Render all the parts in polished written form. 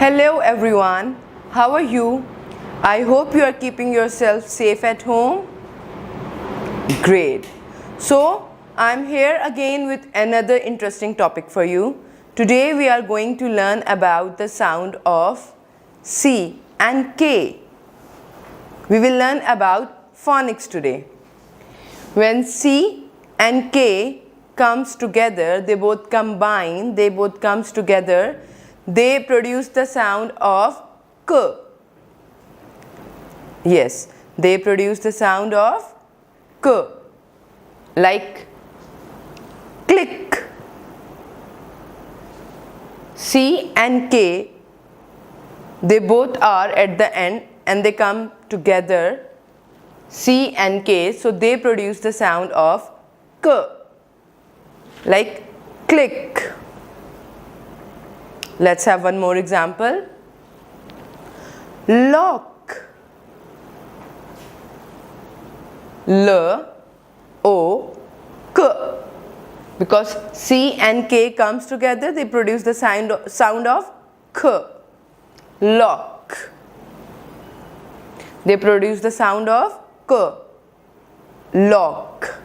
Hello everyone, how are you? I hope you are keeping yourself safe at home. Great. So, I'm here again with another interesting topic for you. Today we are going to learn about the sound of C and K. We will learn about phonics today. When C and K comes together, they both comes together, they produce the sound of K. Yes, they produce the sound of K, like click. C and K, they both are at the end and they come together, C and K, so they produce the sound of K, like click. Let's have one more example. Lock. L-O-K. Because C and K comes together, they produce the sound of K. Lock. They produce the sound of K. Lock.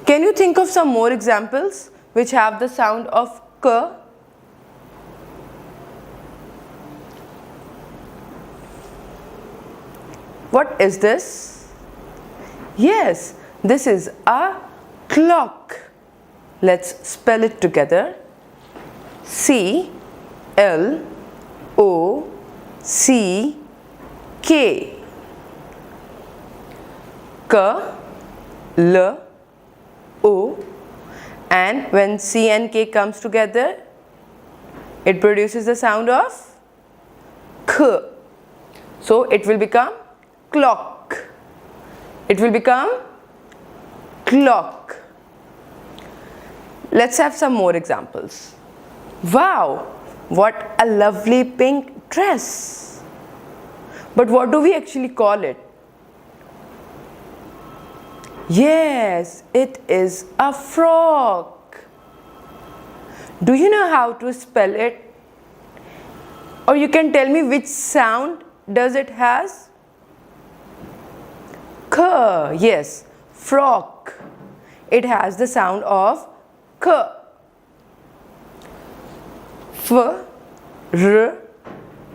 Can you think of some more examples which have the sound of K? What is this? Yes, this is a clock. Let's spell it together. C-L-O-C-K. K-L-O, and when C and K comes together, it produces the sound of K. So it will become clock. It will become clock. Let's have some more examples. Wow, what a lovely pink dress. But what do we actually call it? Yes, it is a frog. Do you know how to spell it? Or you can tell me which sound does it has? K. Yes, frog. It has the sound of K. F, R,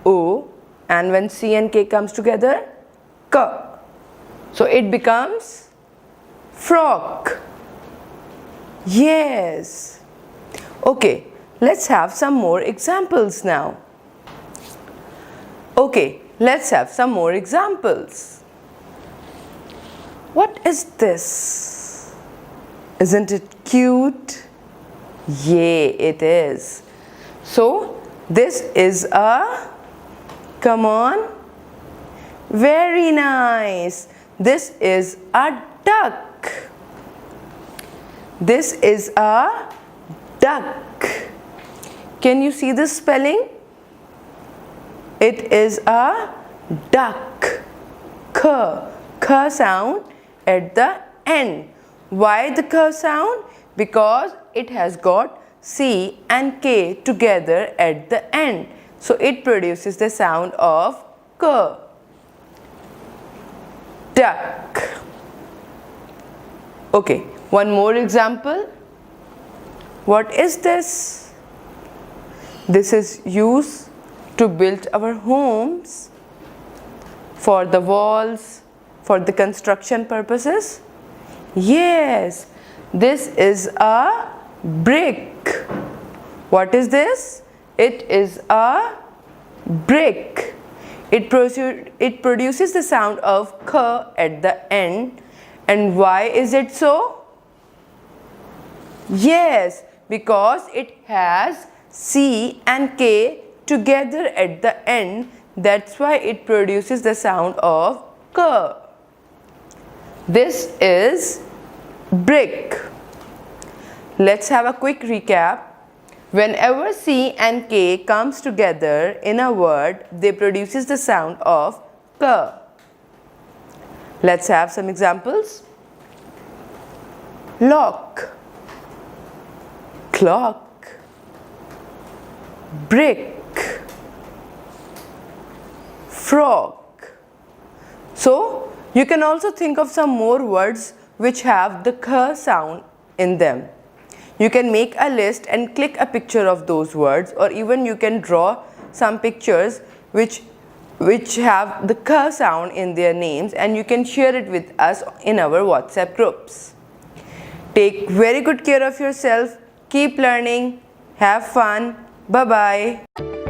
O, and when C and K comes together, K. So it becomes frog. Yes. Okay, let's have some more examples now. Okay, let's have some more examples. What is this? Isn't it cute? Yay, it is. So, this is a, come on, very nice. This is a duck. This is a duck. Can you see the spelling? It is a duck. K. K sound at the end. Why the K sound? Because it has got C and K together at the end. So it produces the sound of K. Duck. Okay, one more example. What is this? This is used to build our homes, for the walls, for the construction purposes. Yes, this is a brick. What is this? It is a brick. It produces the sound of K at the end. And why is it so? Yes, because it has C and K together at the end. That's why it produces the sound of K. This is brick. Let's have a quick recap. Whenever C and K comes together in a word, they produces the sound of K. Let's have some examples. Lock, clock, brick, frog. So you can also think of some more words which have the k sound in them. You can make a list and click a picture of those words, or even you can draw some pictures which have the k sound in their names, and you can share it with us in our WhatsApp groups. Take very good care of yourself. Keep learning. Have fun. Bye bye.